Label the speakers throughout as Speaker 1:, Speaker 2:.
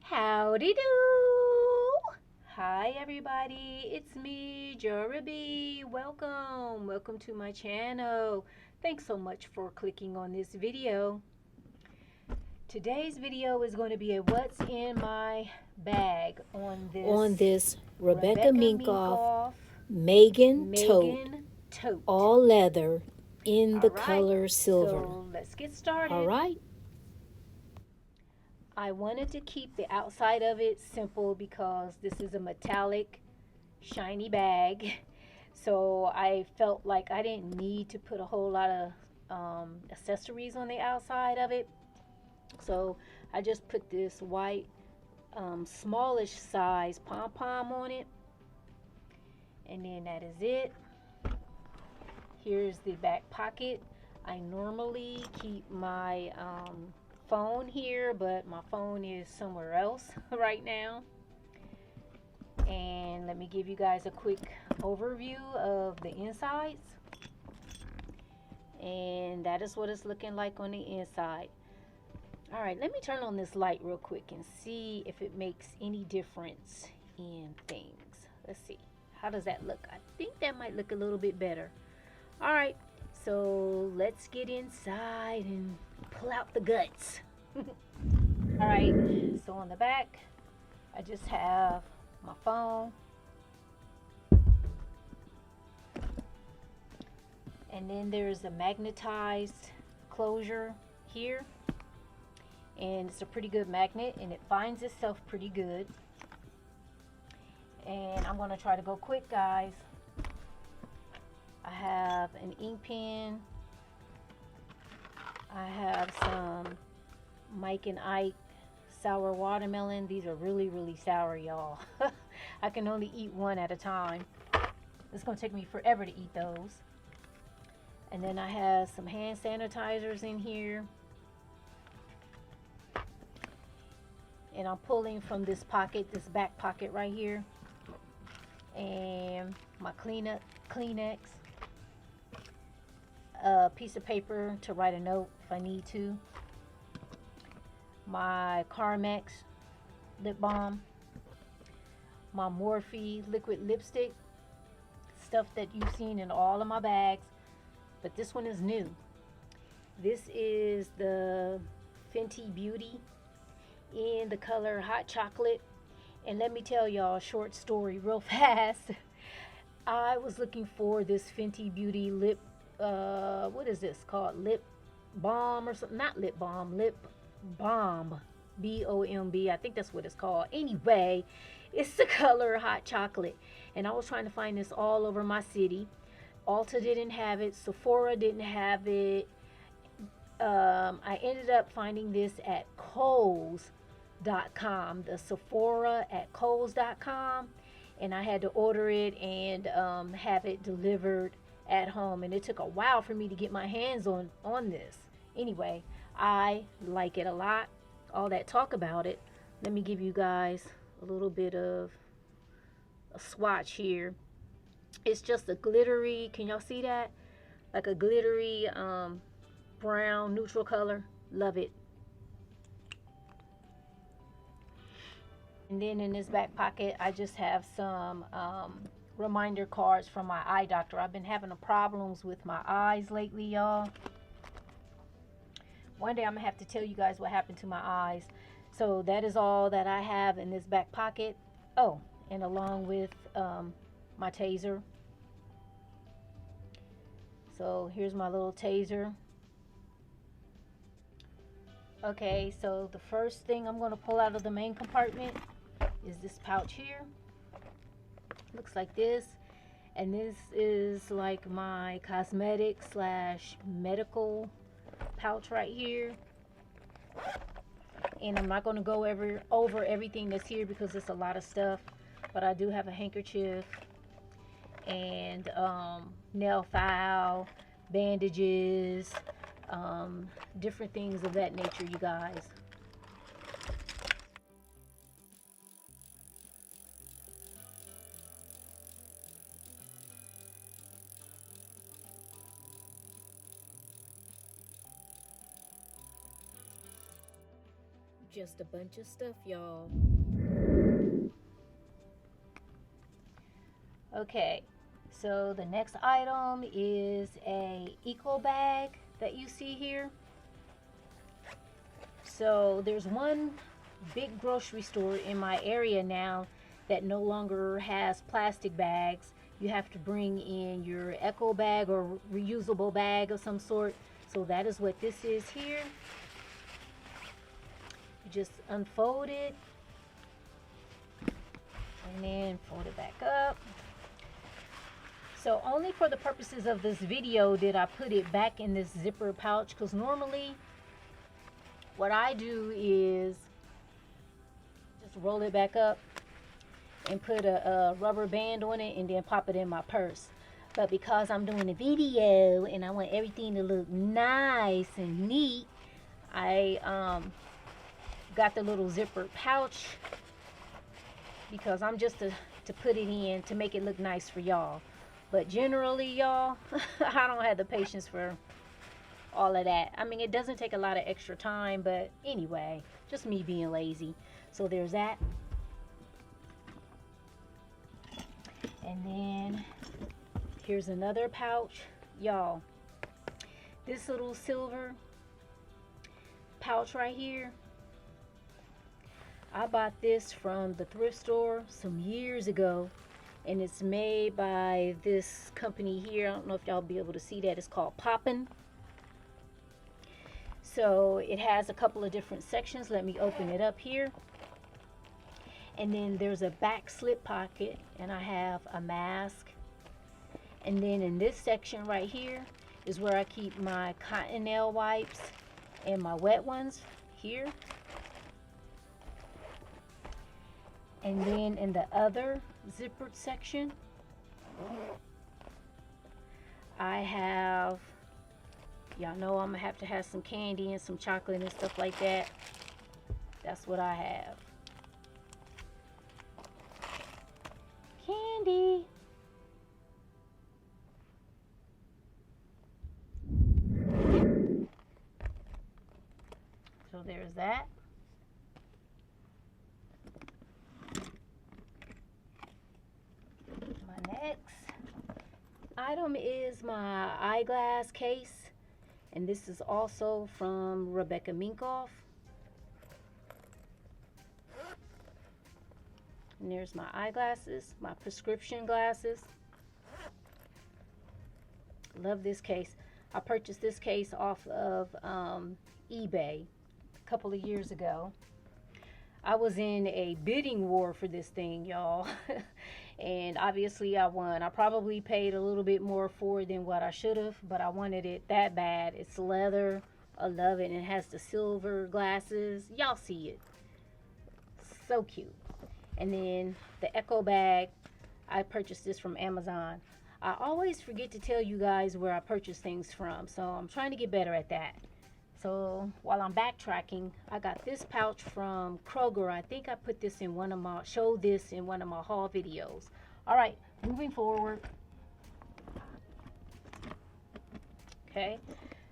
Speaker 1: Howdy do! Hi everybody, it's me, Jara Bee. Welcome to my channel. Thanks so much for clicking on this video. Today's video is going to be a what's in my bag on this
Speaker 2: Rebecca Minkoff
Speaker 1: Minkoff
Speaker 2: Megan
Speaker 1: Tote.
Speaker 2: all leather in the
Speaker 1: All right,
Speaker 2: color silver.
Speaker 1: so let's get started.
Speaker 2: All right.
Speaker 1: I wanted to keep the outside of it simple because this is a metallic shiny bag, so I felt like I didn't need to put a whole lot of accessories on the outside of it. So I just put this white smallish size pom-pom on it, and then that is it. Here's the back pocket. I normally keep my phone here, but my phone is somewhere else right now. And let me give you guys a quick overview of the insides. And that is what it's looking like on the inside. All right, let me turn on this light real quick and see if it makes any difference in things. Let's see. How does that look? I think that might look a little bit better. All right, so let's get inside and pull out the guts. All right, so on the back, I just have my phone. And then there's a magnetized closure here. And it's a pretty good magnet, and it binds itself pretty good. And I'm going to try to go quick, guys. I have an ink pen. I have some Mike and Ike sour watermelon. These are really, really sour, y'all. I can only eat one at a time. It's going to take me forever to eat those. And then I have some hand sanitizers in here. And I'm pulling from this pocket, this back pocket right here. And my Kleenex. A piece of paper to write a note if I need to. My Carmex lip balm. My Morphe liquid lipstick. Stuff that you've seen in all of my bags. But this one is new. This is the Fenty Beauty in the color Hot Chocolate. And let me tell y'all a short story real fast. I was looking for this Fenty Beauty lip, what is this called? Lip balm or something? Not lip balm, lip balm. B-O-M-B. I think that's what it's called. Anyway, it's the color Hot Chocolate. And I was trying to find this all over my city. Ulta didn't have it. Sephora didn't have it. I ended up finding this at Kohl's.com, the Sephora at Kohl's.com, and I had to order it and have it delivered at home, and it took a while for me to get my hands on this. Anyway, I like it a lot. All that talk about it, let me give you guys a little bit of a swatch here. It's just a glittery, can y'all see that? Like a glittery brown neutral color. Love it. And then in this back pocket, I just have some reminder cards from my eye doctor. I've been having problems with my eyes lately, y'all. One day I'm gonna have to tell you guys what happened to my eyes. So that is all that I have in this back pocket. Oh, and along with my taser. So here's my little taser. Okay, so the first thing I'm going to pull out of the main compartment is this pouch here. Looks like this. And this is like my cosmetic slash medical pouch right here. And I'm not going to go over everything that's here because it's a lot of stuff. But I do have a handkerchief and nail file, bandages, different things of that nature, you guys.
Speaker 2: Just a bunch of stuff, y'all.
Speaker 1: Okay, so the next item is a eco bag that you see here. So there's one big grocery store in my area now that no longer has plastic bags. You have to bring in your eco bag or reusable bag of some sort. So that is what this is here. You just unfold it and then fold it back up. So only for the purposes of this video did I put it back in this zipper pouch, because normally what I do is just roll it back up and put a rubber band on it and then pop it in my purse. But because I'm doing a video and I want everything to look nice and neat, I got the little zipper pouch, because I'm just to put it in to make it look nice for y'all. But generally, y'all, I don't have the patience for all of that. I mean, it doesn't take a lot of extra time, but anyway, just me being lazy. So there's that. And then here's another pouch. Y'all, this little silver pouch right here, I bought this from the thrift store some years ago, and it's made by this company here. I don't know if y'all be able to see that. It's called Poppin'. So it has a couple of different sections. Let me open it up here. And then there's a back slip pocket, and I have a mask. And then in this section right here is where I keep my cotton nail wipes and my wet ones here. And then in the other zippered section, I have, y'all know I'm gonna have to have some candy and some chocolate and stuff like that. That's what I have. Candy. So there's that. My next item is my eyeglass case, and this is also from Rebecca Minkoff. And there's my eyeglasses, my prescription glasses. Love this case. I purchased this case off of eBay a couple of years ago. I was in a bidding war for this thing, y'all. And obviously I won. I probably paid a little bit more for it than what I should have, but I wanted it that bad. It's leather. I love it. And it has the silver glasses. Y'all see it. So cute. And then the Echo bag, I purchased this from Amazon. I always forget to tell you guys where I purchase things from, so I'm trying to get better at that. So while I'm backtracking, I got this pouch from Kroger. I think I put this in showed this in one of my haul videos. All right, moving forward. Okay,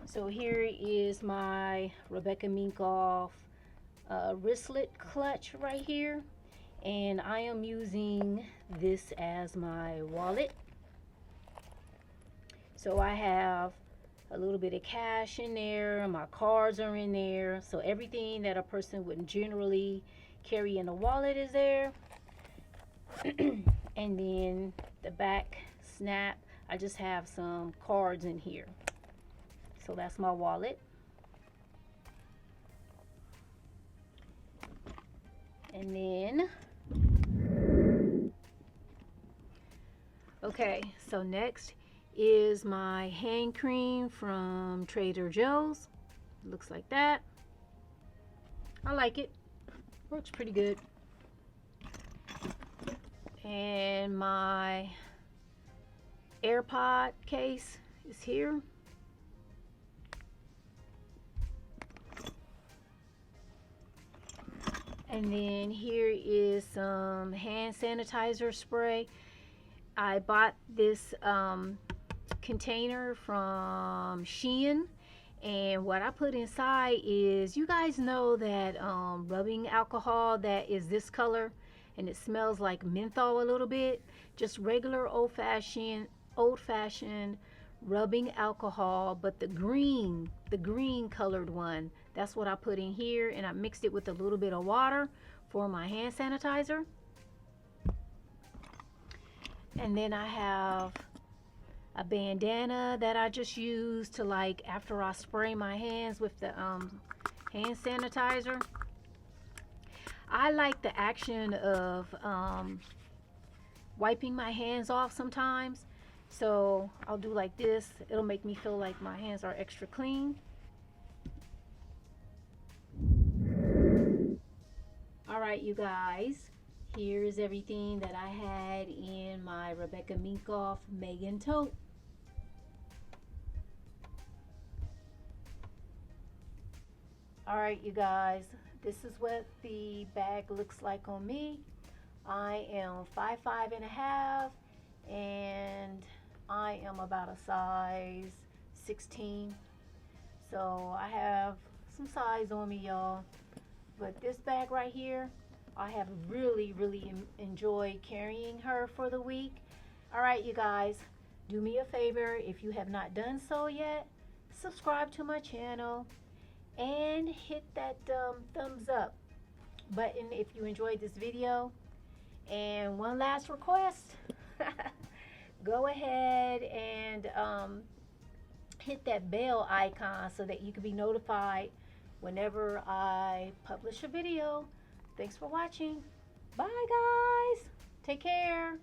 Speaker 1: so here is my Rebecca Minkoff Wristlet Clutch right here. And I am using this as my wallet. So I have a little bit of cash in there, my cards are in there, so everything that a person would generally carry in a wallet is there. And then the back snap, I just have some cards in here. So that's my wallet. And then okay, so next is my hand cream from Trader Joe's. Looks like that. I like it. Works pretty good. And my AirPod case is here. And then here is some hand sanitizer spray. I bought this container from Shein, And what I put inside is, you guys know that rubbing alcohol that is this color and it smells like menthol a little bit. Just regular old fashioned rubbing alcohol, but the green colored one. That's what I put in here, and I mixed it with a little bit of water for my hand sanitizer. And then I have a bandana that I just use to, like, after I spray my hands with the hand sanitizer. I like the action of wiping my hands off sometimes. So I'll do like this. It'll make me feel like my hands are extra clean. All right, you guys. Here's everything that I had in my Rebecca Minkoff Megan Tote. All right, you guys, this is what the bag looks like on me. I am 5'5.5", and I am about a size 16. So I have some size on me, y'all. But this bag right here, I have really enjoyed carrying her for the week. All right, you guys, do me a favor if you have not done so yet. Subscribe to my channel and hit that thumbs up button if you enjoyed this video. And one last request, go ahead and hit that bell icon so that you can be notified whenever I publish a video. Thanks for watching. Bye, guys. Take care.